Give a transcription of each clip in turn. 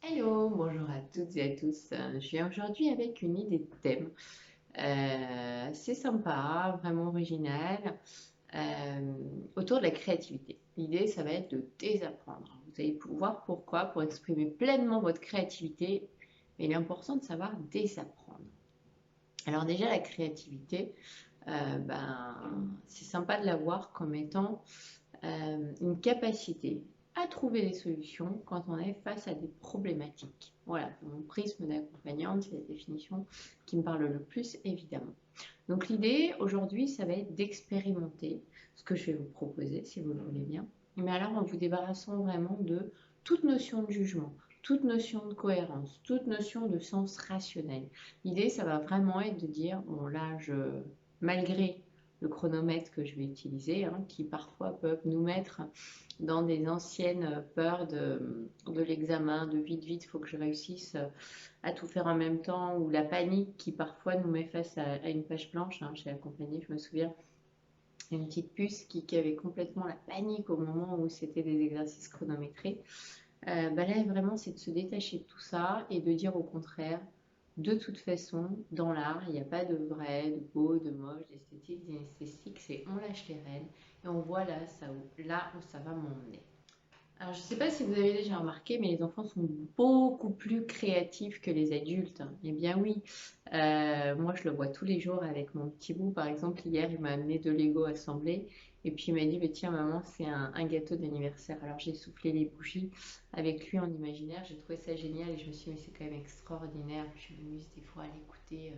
Hello, bonjour à toutes et à tous. Je viens aujourd'hui avec une idée de thème. C'est sympa, vraiment originale, euh, autour de la créativité. L'idée, ça va être de désapprendre. Vous allez voir pourquoi, pour exprimer pleinement votre créativité, mais il est important de savoir désapprendre. Alors déjà, la créativité, c'est sympa de la voir comme étant une capacité à trouver des solutions quand on est face à des problématiques. Voilà, mon prisme d'accompagnante, c'est la définition qui me parle le plus, évidemment. Donc l'idée aujourd'hui, ça va être d'expérimenter ce que je vais vous proposer, si vous le voulez bien. Mais alors en vous débarrassant vraiment de toute notion de jugement, toute notion de cohérence, toute notion de sens rationnel. L'idée, ça va vraiment être de dire, bon là, malgré le chronomètre que je vais utiliser, hein, qui parfois peuvent nous mettre dans des anciennes peurs de l'examen, de vite, vite, il faut que je réussisse à tout faire en même temps, ou la panique qui parfois nous met face à une page blanche. Hein. J'ai accompagné, je me souviens, une petite puce qui avait complètement la panique au moment où c'était des exercices chronométrés. Là, vraiment, c'est de se détacher de tout ça et de dire au contraire, de toute façon, dans l'art, il n'y a pas de vrai, de beau, de moche, d'esthétique, d'inesthétique, c'est on lâche les rênes et on voit là où ça va m'emmener. Alors, je ne sais pas si vous avez déjà remarqué, mais les enfants sont beaucoup plus créatifs que les adultes. Eh bien oui, moi je le vois tous les jours avec mon petit bout. Par exemple, hier, il m'a amené de Lego assemblés et puis il m'a dit, bah, tiens maman, c'est un gâteau d'anniversaire. Alors j'ai soufflé les bougies avec lui en imaginaire. J'ai trouvé ça génial et je me suis dit, mais c'est quand même extraordinaire. Je m'amuse des fois à l'écouter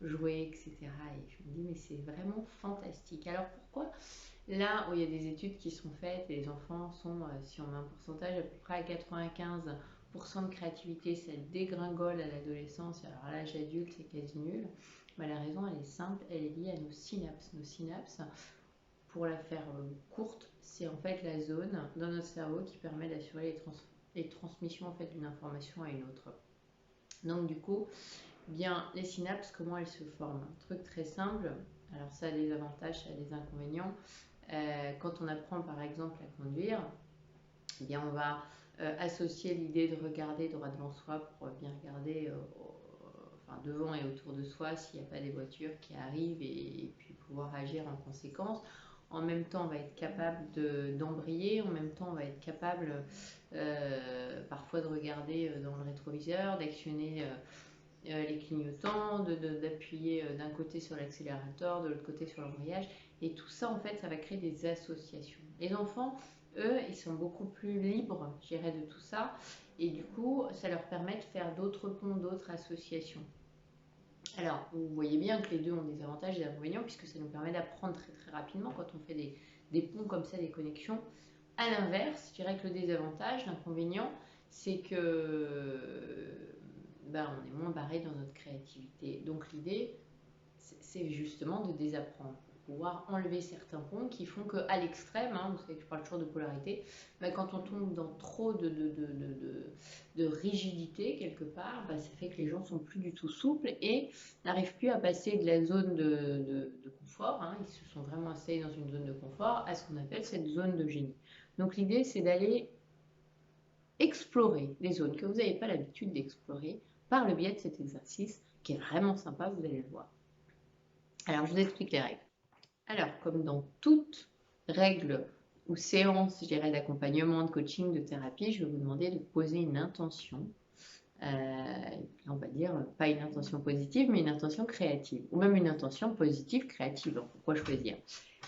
jouer, etc. Et je me dis, mais c'est vraiment fantastique. Alors pourquoi là où il y a des études qui sont faites et les enfants sont, si on met un pourcentage, à peu près à 95% de créativité, ça dégringole à l'adolescence, et alors à l'âge adulte, c'est quasi nul. Bah, la raison, elle est simple, elle est liée à nos synapses. Nos synapses, pour la faire courte, c'est en fait la zone dans notre cerveau qui permet d'assurer les transmissions en fait, d'une information à une autre. Donc du coup, bien les synapses, comment elles se forment? Un truc très simple, alors ça a des avantages, ça a des inconvénients. Quand on apprend par exemple à conduire, eh bien, on va associer l'idée de regarder droit devant soi pour bien regarder enfin, devant et autour de soi s'il n'y a pas des voitures qui arrivent et puis pouvoir agir en conséquence. En même temps, on va être capable d'embrayer, en même temps, on va être capable parfois de regarder dans le rétroviseur, d'actionner les clignotants, d'appuyer d'un côté sur l'accélérateur, de l'autre côté sur l'embrayage. Et tout ça, en fait, ça va créer des associations. Les enfants, eux, ils sont beaucoup plus libres, je dirais, de tout ça. Et du coup, ça leur permet de faire d'autres ponts, d'autres associations. Alors, vous voyez bien que les deux ont des avantages et des inconvénients, puisque ça nous permet d'apprendre très très rapidement quand on fait des ponts comme ça, des connexions. À l'inverse, je dirais que le désavantage, l'inconvénient, c'est que on est moins barré dans notre créativité. Donc l'idée, c'est justement de désapprendre pour pouvoir enlever certains ponts qui font qu'à l'extrême, hein, vous savez que je parle toujours de polarité, quand on tombe dans trop de rigidité quelque part, ça fait que les gens sont plus du tout souples et n'arrivent plus à passer de la zone de confort, hein, ils se sont vraiment installés dans une zone de confort, à ce qu'on appelle cette zone de génie. Donc l'idée, c'est d'aller explorer des zones que vous n'avez pas l'habitude d'explorer par le biais de cet exercice qui est vraiment sympa, vous allez le voir. Alors, je vous explique les règles. Alors, comme dans toute règle ou séance, je dirais, d'accompagnement, de coaching, de thérapie, je vais vous demander de poser une intention. On va dire, pas une intention positive, mais une intention créative. Ou même une intention positive, créative. Alors, pourquoi choisir?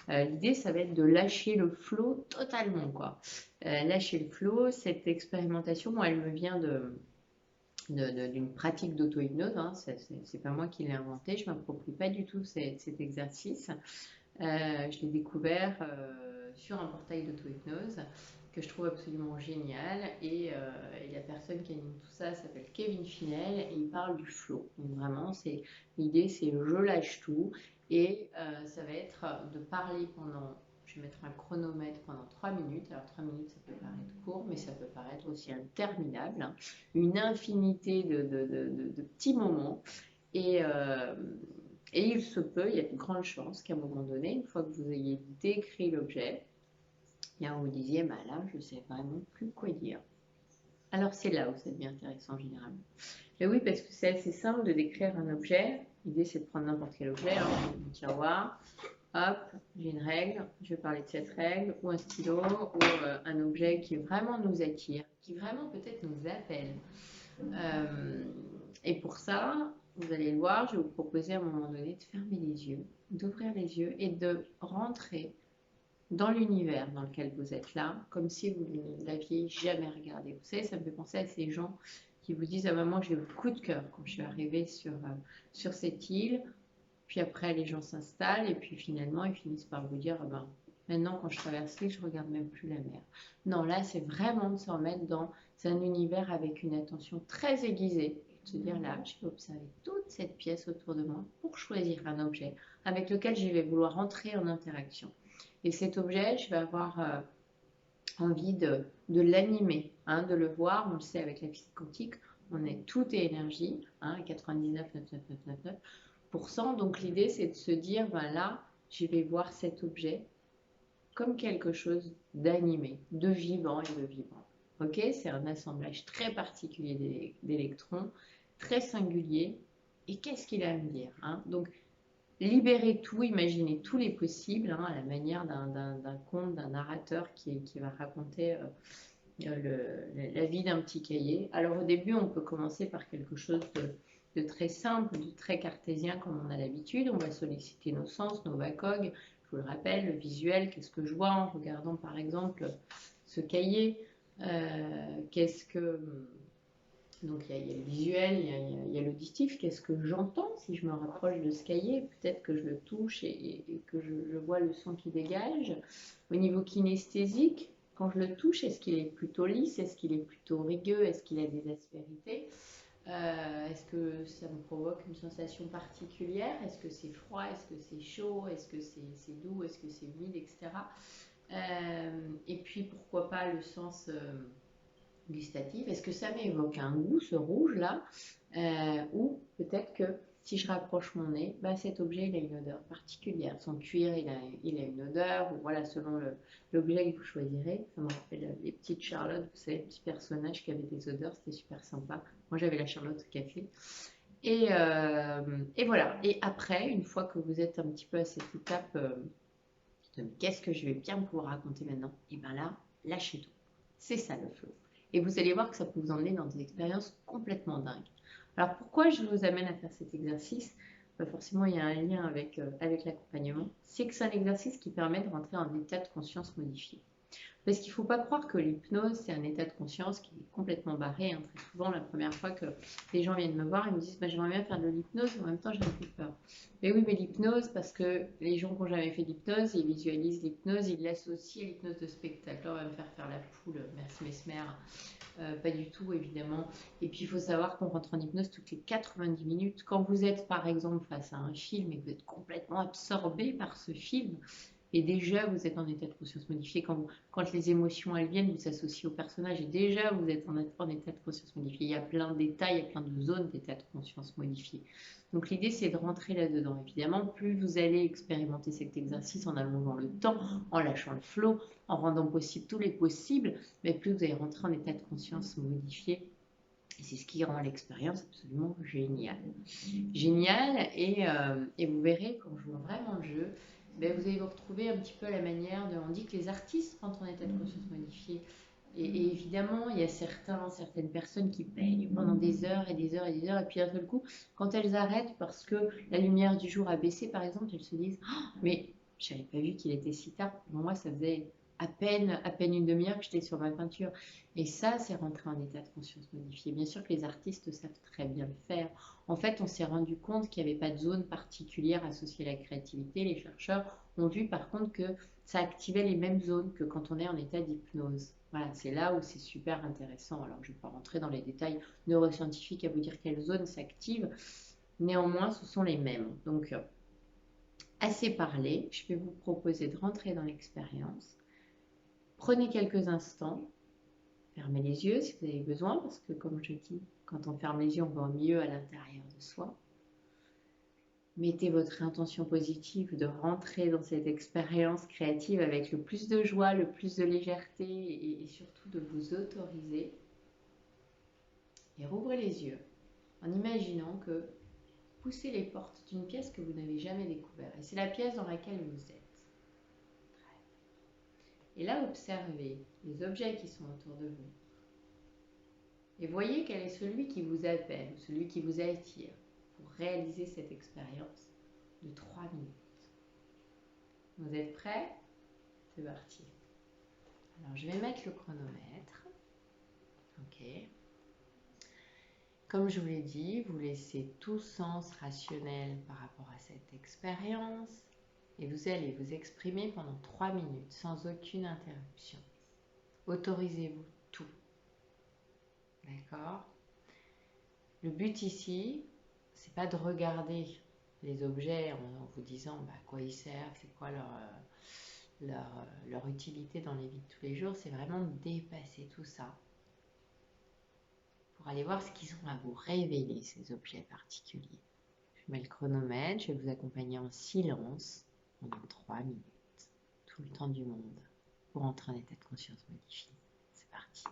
L'idée, ça va être de lâcher le flow totalement, quoi. Lâcher le flow, cette expérimentation, moi, elle me vient d'une pratique d'auto-hypnose. Hein. C'est pas moi qui l'ai inventé, je ne m'approprie pas du tout cet exercice. Je l'ai découvert sur un portail d'auto-hypnose que je trouve absolument génial. Et la personne qui anime tout ça s'appelle Kevin Finel et il parle du flow. Donc vraiment, l'idée, c'est je lâche tout et ça va être de parler pendant. Je vais mettre un chronomètre pendant 3 minutes. Alors 3 minutes, ça peut paraître court, mais ça peut paraître aussi interminable. Hein. Une infinité de petits moments. Et, euh, et il se peut, il y a de grandes chances qu'à un moment donné, une fois que vous ayez décrit l'objet, bien vous disiez, là, je ne sais vraiment plus quoi dire. Alors c'est là où ça devient intéressant généralement. Et oui, parce que c'est assez simple de décrire un objet. L'idée c'est de prendre n'importe quel objet, hein, un tiroir, hop, j'ai une règle, je vais parler de cette règle, ou un stylo, ou un objet qui vraiment nous attire, qui vraiment peut-être nous appelle. Euh, et pour ça, vous allez le voir, je vais vous proposer à un moment donné de fermer les yeux, d'ouvrir les yeux et de rentrer dans l'univers dans lequel vous êtes là, comme si vous ne l'aviez jamais regardé. Vous savez, ça me fait penser à ces gens qui vous disent: ah maman, j'ai eu le coup de cœur quand je suis arrivée sur cette île. Puis après, les gens s'installent et puis finalement, ils finissent par vous dire: ah ben, maintenant, quand je traverse l'île, je regarde même plus la mer. Non, là, c'est vraiment de se remettre dans un univers avec une attention très aiguisée. De se dire: là, je vais observer toute cette pièce autour de moi pour choisir un objet avec lequel je vais vouloir entrer en interaction. Et cet objet, je vais avoir envie de l'animer, hein, de le voir. On le sait avec la physique quantique, on est tout est énergie, hein, 99,99999%. Donc l'idée, c'est de se dire, ben là, je vais voir cet objet comme quelque chose d'animé, de vivant et de vivant. Ok, c'est un assemblage très particulier d'électrons, très singulier. Et qu'est-ce qu'il a à me dire, hein? Donc libérer tout, imaginer tous les possibles, hein, à la manière d'un conte, d'un narrateur qui va raconter la vie d'un petit cahier. Alors au début, on peut commencer par quelque chose de très simple, de très cartésien comme on a l'habitude. On va solliciter nos sens, nos VACOG. Je vous le rappelle, le visuel, qu'est-ce que je vois en regardant par exemple ce cahier. Qu'est-ce que Donc il y a le visuel, il y a l'auditif, qu'est-ce que j'entends si je me rapproche de ce cahier, peut-être que je le touche et que je vois le son qui dégage. Au niveau kinesthésique, quand je le touche, est-ce qu'il est plutôt lisse, est-ce qu'il est plutôt rugueux, est-ce qu'il a des aspérités, est-ce que ça me provoque une sensation particulière, est-ce que c'est froid, est-ce que c'est chaud, est-ce que c'est doux, est-ce que c'est humide, etc. Et puis pourquoi pas le sens gustative. Est-ce que ça m'évoque un goût, ce rouge-là, ou peut-être que si je rapproche mon nez, bah, cet objet il a une odeur particulière. Son cuir il a une odeur, ou voilà, selon l'objet que vous choisirez. Ça me rappelle les petites Charlotte, vous savez, les petits personnages qui avaient des odeurs, c'était super sympa. Moi j'avais la Charlotte au café. Et voilà. Et après, une fois que vous êtes un petit peu à cette étape de qu'est-ce que je vais bien pouvoir raconter maintenant, et bien là, lâchez tout. C'est ça le flow. Et vous allez voir que ça peut vous emmener dans des expériences complètement dingues. Alors pourquoi je vous amène à faire cet exercice? Forcément, il y a un lien avec l'accompagnement. C'est que c'est un exercice qui permet de rentrer en état de conscience modifié. Parce qu'il ne faut pas croire que l'hypnose, c'est un état de conscience qui est complètement barré, hein. Très souvent, la première fois que les gens viennent me voir, ils me disent bah, j'aimerais bien faire de l'hypnose, mais en même temps, j'ai un peu peur. Mais oui, mais l'hypnose, parce que les gens qui n'ont jamais fait d'hypnose, ils visualisent l'hypnose, ils l'associent à l'hypnose de spectacle. On va me faire la poule, merci Mesmer. Pas du tout, évidemment. Et puis, il faut savoir qu'on rentre en hypnose toutes les 90 minutes. Quand vous êtes, par exemple, face à un film et que vous êtes complètement absorbé par ce film, et déjà, vous êtes en état de conscience modifié. Quand les émotions, elles viennent, vous associez au personnage. Et déjà, vous êtes en état de conscience modifié. Il y a plein d'états, il y a plein de zones d'état de conscience modifié. Donc, l'idée, c'est de rentrer là-dedans. Évidemment, plus vous allez expérimenter cet exercice en allongeant le temps, en lâchant le flow, en rendant possible tous les possibles, mais plus vous allez rentrer en état de conscience modifié. Et c'est ce qui rend l'expérience absolument géniale. Génial, et vous verrez, quand je vois vraiment le jeu, ben vous allez vous retrouver un petit peu à la manière de... On dit que les artistes rentrent en état de conscience modifié. Et évidemment, il y a certaines personnes qui peignent pendant des heures et des heures et des heures, et puis d'un seul coup, quand elles arrêtent parce que la lumière du jour a baissé, par exemple, elles se disent oh, mais je n'avais pas vu qu'il était si tard. Pour moi, ça faisait à peine une demi-heure que j'étais sur ma peinture. Et ça, c'est rentrer en état de conscience modifié. Bien sûr que les artistes savent très bien le faire. En fait, on s'est rendu compte qu'il n'y avait pas de zone particulière associée à la créativité. Les chercheurs ont vu par contre que ça activait les mêmes zones que quand on est en état d'hypnose. Voilà, c'est là où c'est super intéressant. Alors, je ne vais pas rentrer dans les détails neuroscientifiques à vous dire quelle zone s'active. Néanmoins, ce sont les mêmes. Donc, assez parlé, je vais vous proposer de rentrer dans l'expérience. Prenez quelques instants, fermez les yeux si vous avez besoin, parce que comme je dis, quand on ferme les yeux, on va mieux à l'intérieur de soi. Mettez votre intention positive de rentrer dans cette expérience créative avec le plus de joie, le plus de légèreté et surtout de vous autoriser Et rouvrez les yeux en imaginant que vous poussez les portes d'une pièce que vous n'avez jamais découverte. Et c'est la pièce dans laquelle vous êtes. Et là, observez les objets qui sont autour de vous. Et voyez quel est celui qui vous appelle, celui qui vous attire pour réaliser cette expérience de 3 minutes. Vous êtes prêts? C'est parti. Alors, je vais mettre le chronomètre. Ok. Comme je vous l'ai dit, vous laissez tout sens rationnel par rapport à cette expérience et vous allez vous exprimer pendant 3 minutes sans aucune interruption. Autorisez-vous tout. D'accord? Le but ici, c'est pas de regarder les objets en vous disant à quoi ils servent, c'est quoi leur utilité dans les vies de tous les jours, c'est vraiment de dépasser tout ça pour aller voir ce qu'ils ont à vous révéler, ces objets particuliers. Je mets le chronomètre, je vais vous accompagner en silence pendant 3 minutes, tout le temps du monde, pour entrer en état de conscience modifié. C'est parti.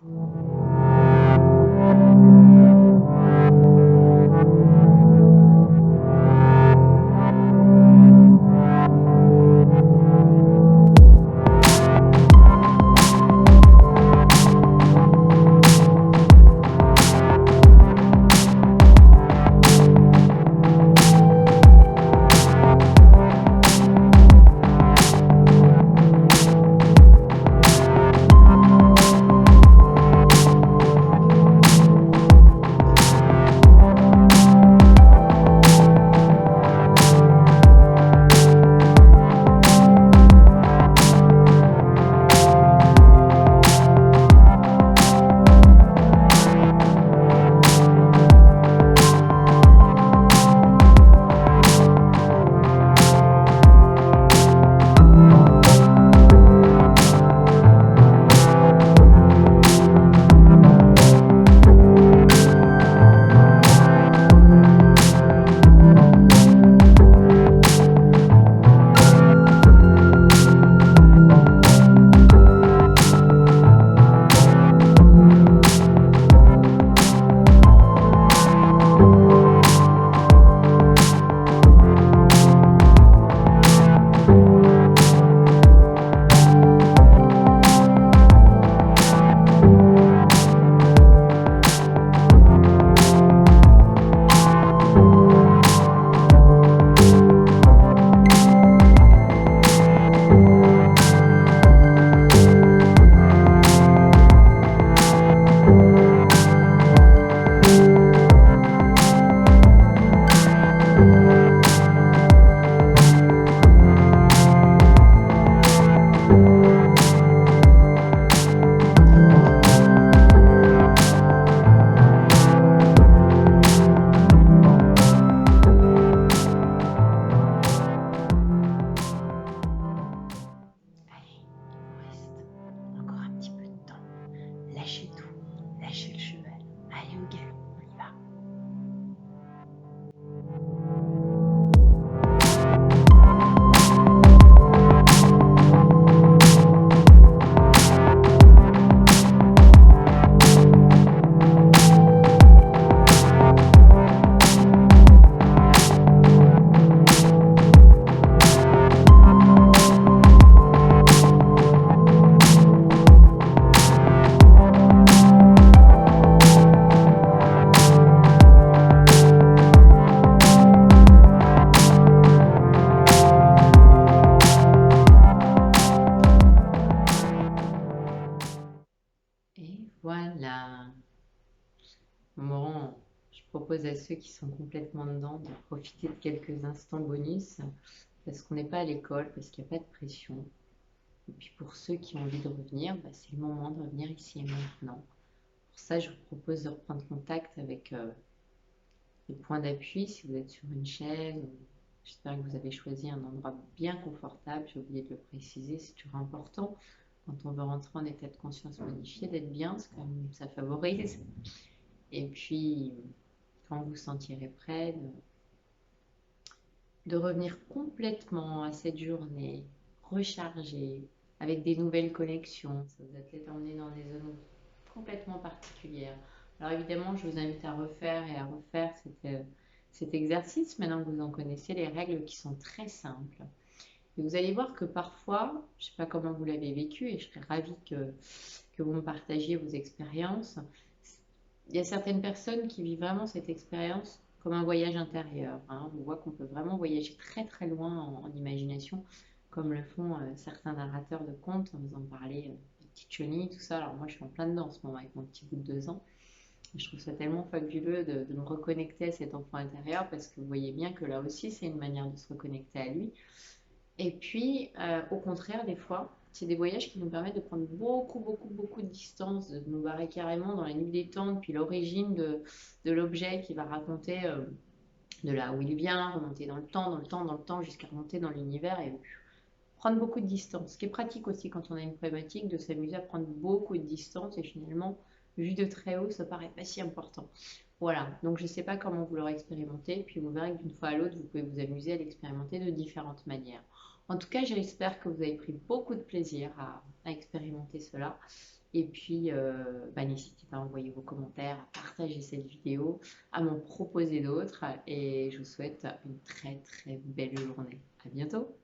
Voilà. Bon, je propose à ceux qui sont complètement dedans de profiter de quelques instants bonus parce qu'on n'est pas à l'école, parce qu'il n'y a pas de pression. Et puis pour ceux qui ont envie de revenir, c'est le moment de revenir ici et maintenant. Pour ça, je vous propose de reprendre contact avec le point d'appui si vous êtes sur une chaise. J'espère que vous avez choisi un endroit bien confortable. J'ai oublié de le préciser, c'est toujours important. Quand on veut rentrer en état de conscience modifié, d'être bien, c'est quand même, ça favorise. Et puis, quand vous vous sentirez prêt, de revenir complètement à cette journée, rechargé, avec des nouvelles connexions. Ça vous a peut-être emmené dans des zones complètement particulières. Alors évidemment, je vous invite à refaire et à refaire cet exercice maintenant que vous en connaissez les règles qui sont très simples. Et vous allez voir que parfois, je ne sais pas comment vous l'avez vécu et je serais ravie que vous me partagiez vos expériences. Il y a certaines personnes qui vivent vraiment cette expérience comme un voyage intérieur, hein. On voit qu'on peut vraiment voyager très très loin en imagination, comme le font certains narrateurs de contes. On vous en parlait, de Petite Chenille, tout ça. Alors moi, je suis en plein dedans en ce moment avec mon petit bout de 2 ans. Et je trouve ça tellement fabuleux de me reconnecter à cet enfant intérieur parce que vous voyez bien que là aussi, c'est une manière de se reconnecter à lui. Et puis, au contraire, des fois, c'est des voyages qui nous permettent de prendre beaucoup, beaucoup, beaucoup de distance, de nous barrer carrément dans la nuit des temps, puis l'origine de l'objet qui va raconter de là où il vient, remonter dans le temps, dans le temps, dans le temps, jusqu'à remonter dans l'univers et prendre beaucoup de distance. Ce qui est pratique aussi quand on a une problématique, de s'amuser à prendre beaucoup de distance et finalement, vu de très haut, ça paraît pas si important. Voilà, donc je ne sais pas comment vous l'aurez expérimenté, puis vous verrez que d'une fois à l'autre, vous pouvez vous amuser à l'expérimenter de différentes manières. En tout cas, j'espère que vous avez pris beaucoup de plaisir à expérimenter cela. Et puis, n'hésitez pas à envoyer vos commentaires, à partager cette vidéo, à m'en proposer d'autres. Et je vous souhaite une très très belle journée. À bientôt!